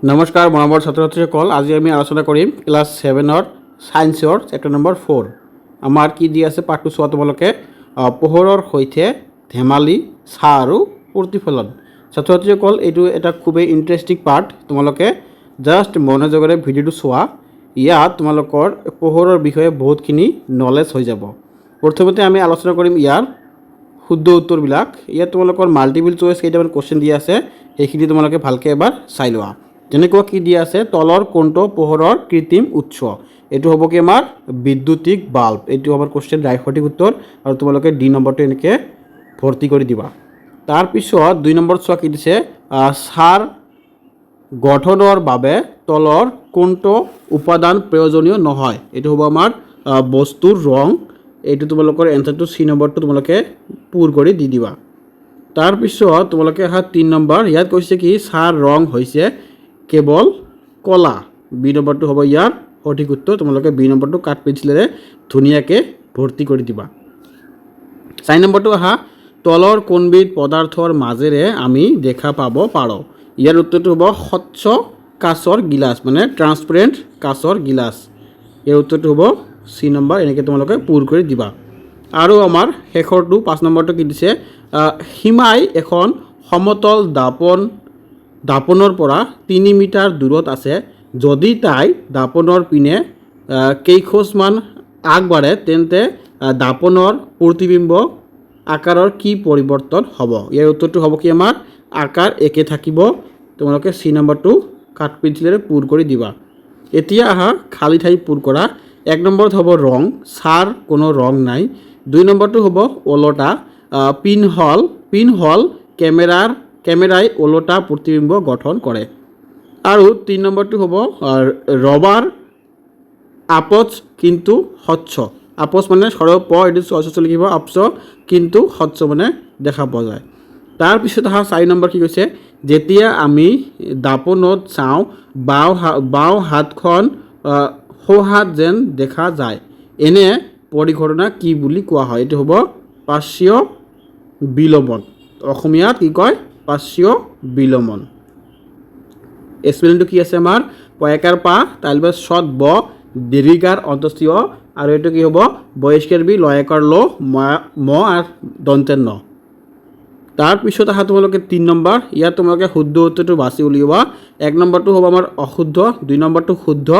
নমস্কাৰ মৰমৰ ছাত্ৰ ছাত্ৰীসকল, আজি আমি আলোচনা কৰিম ক্লাছ 7ৰ সায়েন্সৰ চেপ্টাৰ নম্বৰ 4। আমাৰ কি দি আছে পাঠটো চোৱা তোমালোকে। পোহৰৰ সৈতে ধেমালি, ছাঁ আৰু প্ৰতিফলন। ছাত্ৰ ছাত্ৰীসকল, এইটো এটা খুবেই ইণ্টাৰেষ্টিং পাৰ্ট। তোমালোকে জাষ্ট মনোযোগেৰে ভিডিঅ'টো চোৱা। ইয়াত তোমালোকৰ পোহৰৰ বিষয়ে বহুতখিনি নলেজ হৈ যাব। প্ৰথমতে আমি আলোচনা কৰিম ইয়াৰ শুদ্ধ উত্তৰবিলাক। ইয়াত তোমালোকৰ মাল্টিপল চইচ কেইটামান কুৱেশ্যন দিয়া আছে, সেইখিনি তোমালোকে ভালকৈ এবাৰ চাই লোৱা। যেনেকুৱা কি দিয়া আছে, তলৰ কোনটো পোহৰৰ কৃত্ৰিম উৎস? এইটো হ'ব কি আমাৰ বিদ্যুতিক বাল্ব। এইটো আমাৰ কুৱেশ্যন সঠিক উত্তৰ, আৰু তোমালোকে ডি নম্বৰটো এনেকৈ ভৰ্তি কৰি দিবা। তাৰপিছত 2 নম্বৰ চোৱা কি দিছে, ছাঁৰ গঠনৰ বাবে তলৰ কোনটো উপাদান প্ৰয়োজনীয় নহয়? এইটো হ'ব আমাৰ বস্তুৰ ৰং। এইটো তোমালোকৰ এনচাৰটো চি নম্বৰটো তোমালোকে পূৰ কৰি দি দিবা। তাৰপিছত তোমালোকে 3 নম্বৰ, ইয়াত কৈছে কি ছাঁৰ ৰং হৈছে কেৱল কলা। বি নম্বৰটো হ'ব ইয়াৰ সঠিক উত্তৰ। তোমালোকে বি নম্বৰটো কাঠ পেঞ্চিলেৰে ধুনীয়াকৈ ভৰ্তি কৰি দিবা। 4 নম্বৰটো তলৰ কোনবিধ পদাৰ্থৰ মাজেৰে আমি দেখা পাব পাৰোঁ? ইয়াৰ উত্তৰটো হ'ব স্বচ্ছ কাঁচৰ গিলাচ, মানে ট্ৰান্সপাৰেণ্ট কাঁচৰ গিলাচ। ইয়াৰ উত্তৰটো হ'ব চি নম্বৰ, এনেকৈ তোমালোকে পূৰ কৰি দিবা। আৰু আমাৰ শেষৰটো 5 নম্বৰটো কি দিছে, সীমাই এখন সমতল দাপনৰ পৰা 3 মিটাৰ দূৰত আছে। যদি তাই দাপনৰ পিনে কেইখোজমান আগবাঢ়ে তেন্তে দাপনৰ প্ৰতিবিম্ব আকাৰৰ কি পৰিৱৰ্তন হ'ব? ইয়াৰ উত্তৰটো হ'ব কি আমাৰ আকাৰ একে থাকিব। তোমালোকে চি নম্বৰটো কাঠ পেঞ্চিলেৰে পূৰ কৰি দিবা। এতিয়া খালী ঠাই পূৰ কৰা। 1 নম্বৰত হ'ব ৰং, ছাঁৰ কোনো ৰং নাই। 2 নম্বৰটো হ'ব ওলোটা, পিনহল কেমেৰাই ওলোটা প্ৰতিবিম্ব গঠন কৰে। আৰু 3 নম্বৰটো হ'ব ৰবাৰ আপচ কিন্তু স্বচ্ছ। আপচ মানে সৰহ প, এইটো স্বচ্ছ লিখিব, আপচ কিন্তু স্বচ্ছ মানে দেখা পোৱা যায়। তাৰপিছত 4 নম্বৰ কি কৈছে, যেতিয়া আমি দাপনত চাওঁ বাওঁ হাতখন সোঁহাত যেন দেখা যায়, এনে পৰিঘটনা কি বুলি কোৱা হয়? এইটো হ'ব পাৰ্শ্বীয় বিলোমন। অসমীয়াত কি কয়? পাৰ্শ্বীয় বিলোমন। স্পেলিংটো কি আছে আমাৰ পয়াকাৰ পা, তাৰপিছত চত ব, দীৰ্ঘিকাৰ অন্তস্থীয়, আৰু এইটো কি হ'ব বয়স্কাৰ বি, লয়াকাৰ ল, ম আৰু দন্তেৰ ন। তাৰপিছত তোমালোকে 3 নম্বৰ, ইয়াত তোমালোকে শুদ্ধ উত্তৰটো বাছি উলিওৱা। 1 নম্বৰটো হ'ব আমাৰ অশুদ্ধ, 2 নম্বৰটো শুদ্ধ,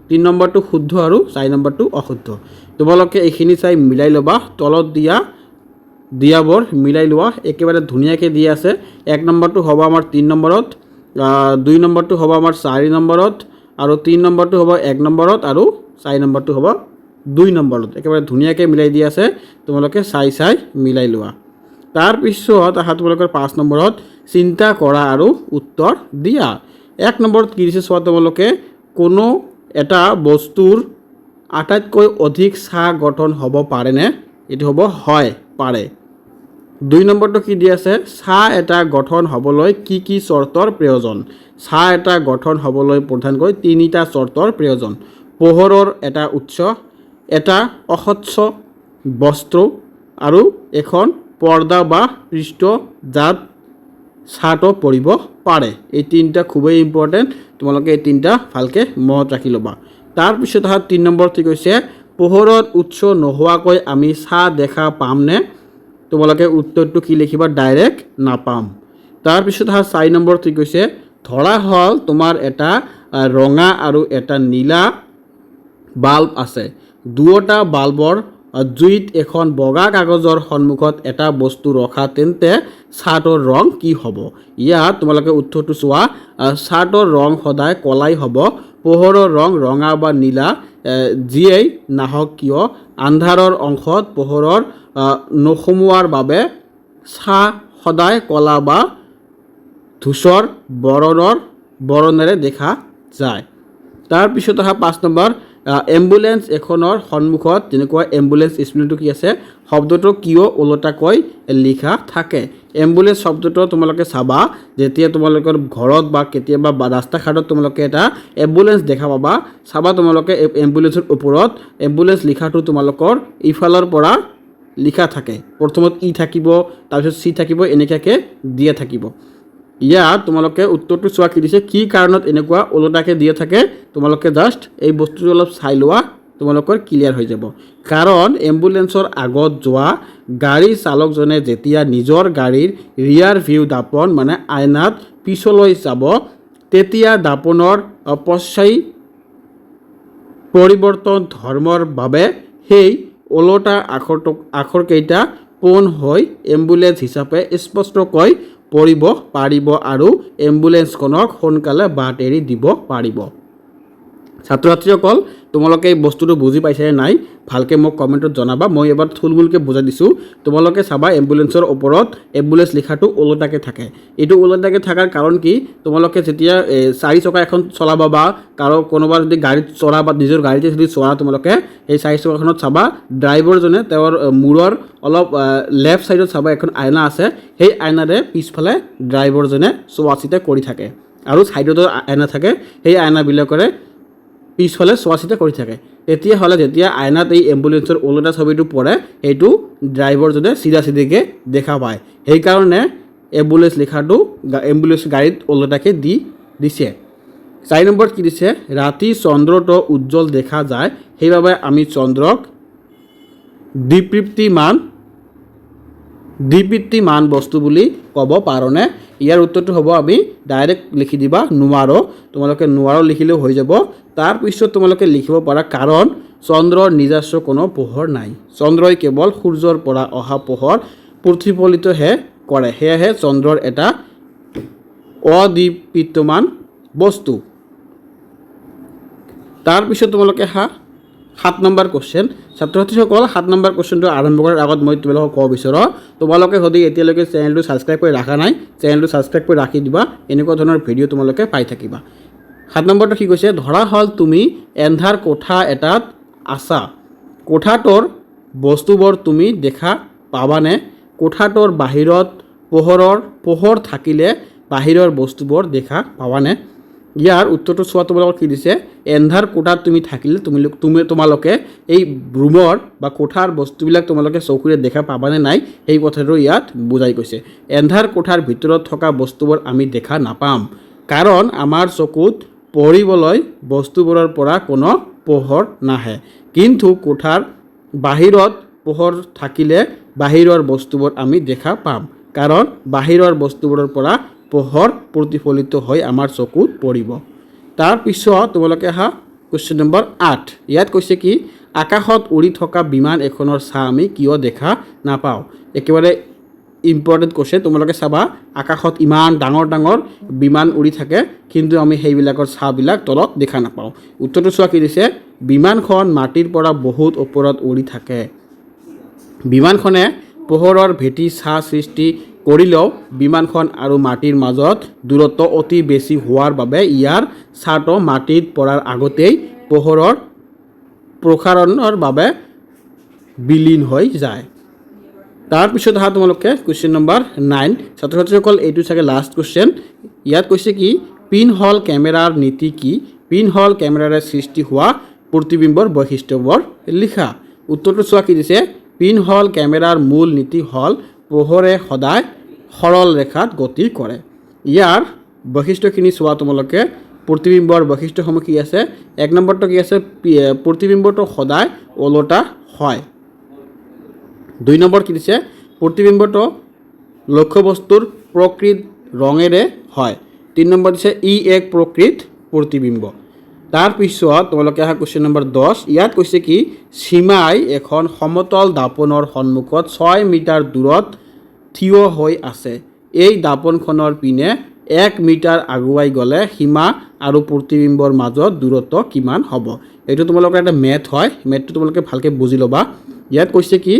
3 নম্বৰটো শুদ্ধ আৰু 4 নম্বৰটো অশুদ্ধ। তোমালোকে এইখিনি চাই মিলাই ল'বা। তলত দিয়াবোৰ মিলাই লোৱা, একেবাৰে ধুনীয়াকৈ দিয়া আছে। 1 নম্বৰটো হ'ব আমাৰ 3 নম্বৰত, 2 নম্বৰটো হ'ব আমাৰ 4 নম্বৰত, আৰু 3 নম্বৰটো হ'ব 1 নম্বৰত, আৰু 4 নম্বৰটো হ'ব 2 নম্বৰত। একেবাৰে ধুনীয়াকৈ মিলাই দিয়া আছে, তোমালোকে চাই মিলাই লোৱা। তাৰপিছত তোমালোকৰ 5 নম্বৰত চিন্তা কৰা আৰু উত্তৰ দিয়া। 1 নম্বৰত কি দিছে চোৱা তোমালোকে, কোনো এটা বস্তুৰ আটাইতকৈ অধিক ছাঁ গঠন হ'ব পাৰেনে? এইটো হ'ব হয়, পাৰে। 2 নম্বৰটো কি দি আছে, ছাঁ এটা গঠন হ'বলৈ কি কি চৰ্তৰ প্ৰয়োজন? ছাঁ এটা গঠন হ'বলৈ প্ৰধানকৈ 3টা চৰ্তৰ প্ৰয়োজন: পোহৰৰ এটা উৎস, এটা অস্বচ্ছ বস্ত্ৰ, আৰু এখন পৰ্দা বা পৃষ্ঠ যাত ছাঁটো পৰিব পাৰে। এই 3টা খুবেই ইম্পৰ্টেণ্ট, তোমালোকে এই 3টা ভালকৈ মনত ৰাখি ল'বা। তাৰপিছত 3 নম্বৰ ঠিক হৈছে, পোহৰৰ উৎস নোহোৱাকৈ আমি ছাঁ দেখা পামনে? তোমালোকে উত্তৰটো কি লিখিবা, ডাইৰেক্ট নাপাম। তাৰপিছত 4 নম্বৰ ঠিক হৈছে, ধৰা হ'ল তোমাৰ এটা ৰঙা আৰু এটা নীলা বাল্ব আছে। দুয়োটা বাল্বৰ জুইত এখন বগা কাগজৰ সন্মুখত এটা বস্তু ৰখা, তেন্তে ছাঁটোৰ ৰং কি হ'ব? ইয়াত তোমালোকে উত্তৰটো চোৱা। ছাঁটোৰ ৰং সদায় কলাই হ'ব। পোহৰৰ ৰং ৰঙা বা নীলা যিয়েই নাহক কিয়, আন্ধাৰৰ অংশত পোহৰৰ নোসোমোৱাৰ বাবে ছাঁ সদায় কলা বা ধূসৰ বৰণেৰে দেখা যায়। তাৰপিছত 5 নম্বৰ, এম্বুলেঞ্চ এখনৰ সন্মুখত, যেনেকুৱা এম্বুলেঞ্চ স্পেলিংটো কি আছে, শব্দটো কিয় ওলোটাকৈ লিখা থাকে? এম্বুলেঞ্চ শব্দটো তোমালোকে চাবা, যেতিয়া তোমালোকৰ ঘৰত বা কেতিয়াবা ৰাস্তা ঘাটত তোমালোকে এটা এম্বুলেঞ্চ দেখা পাবা, চাবা তোমালোকে এম্বুলেঞ্চৰ ওপৰত এম্বুলেঞ্চ লিখাটো তোমালোকৰ ইফালৰ পৰা লিখা থাকে। প্ৰথমত ই থাকিব, তাৰপিছত চি থাকিব, এনেকুৱাকৈ দিয়া থাকিব। ইয়াত তোমালোকে উত্তৰটো চোৱা কি দিছে, কি কাৰণত এনেকুৱা ওলোটাকৈ দিয়া থাকে তোমালোকে জাষ্ট এই বস্তুটো অলপ চাই লোৱা, তোমালোকৰ ক্লিয়াৰ হৈ যাব। কাৰণ এম্বুলেন্সৰ আগত যোৱা গাড়ী চালকজনে যেতিয়া নিজৰ গাড়ীৰ ৰিয়াৰ ভিউ দাপন মানে আইনাত পিছলৈ যাব, তেতিয়া দাপনৰ অপচয় পৰিৱৰ্তন ধৰ্মৰ বাবে সেই ওলোটা আখৰকেইটা পোন হৈ এম্বুলেন্স হিচাপে স্পষ্টকৈ পৰিব পাৰিব আৰু এম্বুলেন্সখনক সোনকালে বাট এৰি দিব পাৰিব। ছাত্ৰ ছাত্ৰীসকল তোমালোকে এই বস্তুটো বুজি পাইছে নাই ভালকৈ মোক কমেণ্টত জনাবা। মই এবাৰ থুলমূলকৈ বুজাই দিছোঁ। তোমালোকে চাবা এম্বুলেন্সৰ ওপৰত এম্বুলেন্স লিখাটো ওলোটাকৈ থাকে। এইটো ওলোটাকৈ থকাৰ কাৰণ কি, তোমালোকে যেতিয়া 4 চকা এখন চলাবা বা কোনোবা যদি গাড়ীত চলা বা নিজৰ গাড়ীতে যদি চলা, তোমালোকে সেই 4 চকাখনত চাবা ড্ৰাইভাৰজনে তেওঁৰ মূৰৰ অলপ লেফ্ট ছাইডত চাবা এখন আইনা আছে, সেই আইনাৰে পিছফালে ড্ৰাইভাৰজনে চোৱা চিতা কৰি থাকে আৰু ছাইডতো আইনা থাকে, সেই আইনাবিলাকৰে পিছফালে চোৱা চিতা কৰি থাকে। তেতিয়াহ'লে যেতিয়া আইনাত এই এম্বুলেন্সৰ ওলোটা ছবিটো পৰে, সেইটো ড্ৰাইভাৰজনে চিধা চিধিকৈ দেখা পায়। সেইকাৰণে এম্বুলেন্স লিখাটো এম্বুলেন্স গাড়ীত ওলোটাকৈ দিছে। 4 নম্বৰত কি দিছে, ৰাতি চন্দ্ৰটো উজ্জ্বল দেখা যায়, সেইবাবে আমি চন্দ্ৰক দ্বিবৃত্তিমান বস্তু বুলি ক'ব পাৰোঁনে? ইয়াৰ উত্তৰটো হ'ব আমি ডাইৰেক্ট লিখি দিবা নোৱাৰো। তোমালোকে নোৱাৰো লিখিলেও হৈ যাব। তাৰপিছত তোমালোকে লিখিব পাৰা কাৰণ চন্দ্ৰৰ নিজস্ব কোনো পোহৰ নাই। চন্দ্ৰই কেৱল সূৰ্যৰ পৰা অহা পোহৰ প্ৰতিফলিতহে কৰে, সেয়েহে চন্দ্ৰৰ এটা অদ্বিবৃত্তমান বস্তু। তাৰপিছত তোমালোকে 7 নম্বৰ কুৱেশ্যন। ছাত্ৰ ছাত্ৰীসকল 7 নম্বৰ কুৱেশ্যনটো আৰম্ভ কৰাৰ আগত মই তোমালোকক ক'ব বিচাৰোঁ, তোমালোকে যদি এতিয়ালৈকে চেনেলটো ছাবস্ক্ৰাইব কৰি ৰখা নাই, চেনেলটো ছাবস্ক্ৰাইব কৰি ৰাখি দিবা, এনেকুৱা ধৰণৰ ভিডিঅ' তোমালোকে পাই থাকিবা। 7 নম্বৰটো কি কৈছে, ধৰা হ'ল তুমি এন্ধাৰ কোঠা এটাত আছা, কোঠাটোৰ বস্তুবোৰ তুমি দেখা পাবানে? কোঠাটোৰ বাহিৰত পোহৰ থাকিলে বাহিৰৰ বস্তুবোৰ দেখা পাবানে? ইয়াৰ উত্তৰটো চোৱা তোমালোকৰ কি দিছে, এন্ধাৰ কোঠাত তুমি থাকিলে তোমালোকে এই ৰুমৰ বা কোঠাৰ বস্তুবিলাক তোমালোকে চকুৰে দেখা পাবানে নাই, সেই কথাটো ইয়াত বুজাই কৈছে। এন্ধাৰ কোঠাৰ ভিতৰত থকা বস্তুবোৰ আমি দেখা নাপাম, কাৰণ আমাৰ চকুত পৰিবলৈ বস্তুবোৰৰ পৰা কোনো পোহৰ নাহে। কিন্তু কোঠাৰ বাহিৰত পোহৰ থাকিলে বাহিৰৰ বস্তুবোৰ আমি দেখা পাম, কাৰণ বাহিৰৰ বস্তুবোৰৰ পৰা পোহৰ প্ৰতিফলিত হৈ আমাৰ চকুত পৰিব। তাৰপিছত তোমালোকে কুৱেশ্যন নম্বৰ 8। ইয়াত কৈছে কি, আকাশত উৰি থকা বিমান এখনৰ ছাঁ আমি কিয় দেখা নাপাওঁ? একেবাৰে ইম্পৰ্টেণ্ট কুৱেশ্যন। তোমালোকে চাবা আকাশত ইমান ডাঙৰ ডাঙৰ বিমান উৰি থাকে, কিন্তু আমি সেইবিলাকৰ ছাঁবিলাক তলত দেখা নাপাওঁ। উত্তৰটো চোৱা কি দিছে, বিমানখন মাটিৰ পৰা বহুত ওপৰত উৰি থাকে। বিমানখনে পোহৰৰ ভেটি ছাঁ সৃষ্টি কৰিলেও বিমানখন আৰু মাটিৰ মাজত দূৰত্ব অতি বেছি হোৱাৰ বাবে ইয়াৰ ছাঁটো মাটিত পৰাৰ আগতেই পোহৰৰ প্ৰসাৰণৰ বাবে বিলীন হৈ যায়। তাৰপিছত তোমালোকে কুৱেশ্যন নম্বৰ 9। ছাত্ৰ ছাত্ৰীসকল এইটো চাগে লাষ্ট কুৱেশ্যন। ইয়াত কৈছে কি, পিনহল কেমেৰাৰ নীতি কি? পিনহল কেমেৰাৰে সৃষ্টি হোৱা প্ৰতিবিম্বৰ বৈশিষ্ট্যবোৰ লিখা। উত্তৰটো চোৱা কি দিছে, পিনহল কেমেৰাৰ মূল নীতি হ'ল পোহৰে সদায় সৰল ৰেখাত গতি কৰে। ইয়াৰ বৈশিষ্ট্যখিনি চোৱা তোমালোকে, প্ৰতিবিম্বৰ বৈশিষ্ট্যসমূহ কি আছে। 1 নম্বৰটো কি আছে, প্ৰতিবিম্বটো সদায় ওলোটা হয়। 2 নম্বৰ কি দিছে, প্ৰতিবিম্বটো লক্ষ্যবস্তুৰ প্ৰকৃত ৰঙেৰে হয়। 3 নম্বৰ দিছে ই এক প্ৰকৃত প্ৰতিবিম্ব। তাৰপিছত তোমালোকে কুৱেশ্যন নম্বৰ 10। ইয়াত কৈছে কি, সীমাই এখন সমতল দাপনৰ সন্মুখত 6 মিটাৰ দূৰত থিয় হৈ আছে। এই দাপনখনৰ পিনে 1 মিটাৰ আগুৱাই গ'লে সীমা আৰু প্ৰতিবিম্বৰ মাজত দূৰত্ব কিমান হ'ব? এইটো তোমালোকৰ এটা মেথ হয়, মেথটো তোমালোকে ভালকৈ বুজি ল'বা। ইয়াত কৈছে কি,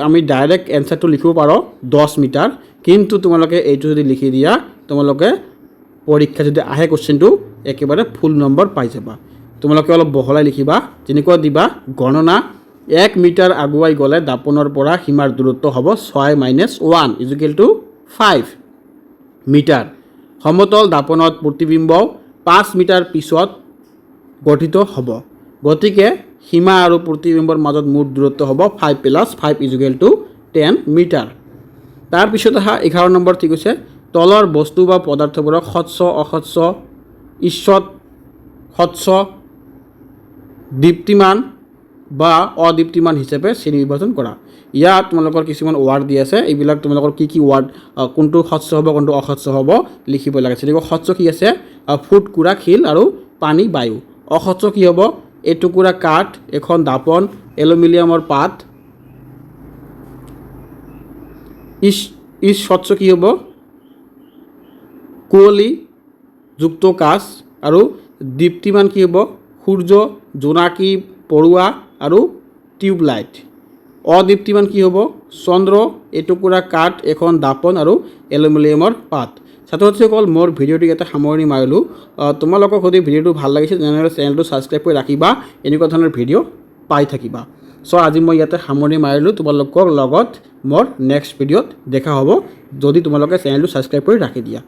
আমি ডাইৰেক্ট এনচাৰটো লিখিব পাৰোঁ 10 মিটাৰ, কিন্তু তোমালোকে এইটো যদি লিখি দিয়া, তোমালোকে পৰীক্ষা যদি আহে কুৱেশ্যনটো একেবাৰে ফুল নম্বৰ পাই যাবা। তোমালোকে অলপ বহলাই লিখিবা, যেনেকুৱা দিবা গণনা 1 মিটাৰ আগুৱাই গ'লে দাপনৰ পৰা সীমাৰ দূৰত্ব হ'ব 6 - 1 = 5 মিটাৰ। সমতল দাপনত প্ৰতিবিম্ব 5 মিটাৰ পিছত গঠিত হ'ব, গতিকে সীমা আৰু প্ৰতিবিম্বৰ মাজত মুঠ দূৰত্ব হ'ব 5 + 5 = 10 মিটাৰ। তাৰপিছত 11 নম্বৰ ঠিক আছে, তলৰ বস্তু বা পদাৰ্থবোৰক স্বচ্ছ অস্বচ্ছ ঈষৎ স্বচ্ছ দীপ্তিমান বা অদীপ্তিমান হিচাপে শ্ৰেণী বিভাজন কৰা ইয়াত তোমালোকৰ কিছুমান ৱাৰ্ড দি আছে এইবিলাক তোমালোকৰ কি কি ৱাৰ্ড কোনটো স্বচ্ছ হ'ব কোনটো অস্বচ্ছ হ'ব লিখিব লাগে যেনেকৈ স্বচ্ছ কি আছে ফুটকুৰা শিল আৰু পানী বায়ু অস্বচ্ছ কি হ'ব এটুকুৰা কাঠ এখন দাপন এলুমিনিয়ামৰ পাত স্বচ্ছ কি হ'ব কুঁৱলী যুক্ত কাঁচ আৰু দীপ্তিমান কি হ'ব সূৰ্য জোনাকী পৰুৱা আৰু টিউবলাইট অদীপ্তিমান কি হ'ব চন্দ্ৰ এটুকুৰা কাঠ এখন দাপন আৰু এলুমিনিয়ামৰ পাত ছাত্ৰ ছাত্ৰীসকল মোৰ ভিডিঅ'টো ইয়াতে সামৰণি মাৰিলোঁ তোমালোকক যদি ভিডিঅ'টো ভাল লাগিছে তেনেহ'লে চেনেলটো ছাবস্ক্ৰাইব কৰি ৰাখিবা এনেকুৱা ধৰণৰ ভিডিঅ' পাই থাকিবা চ' আজি মই ইয়াতে সামৰণি মাৰিলোঁ তোমালোকৰ লগত মোৰ নেক্সট ভিডিঅ'ত দেখা হ'ব যদি তোমালোকে চেনেলটো ছাবস্ক্ৰাইব কৰি ৰাখি দিয়া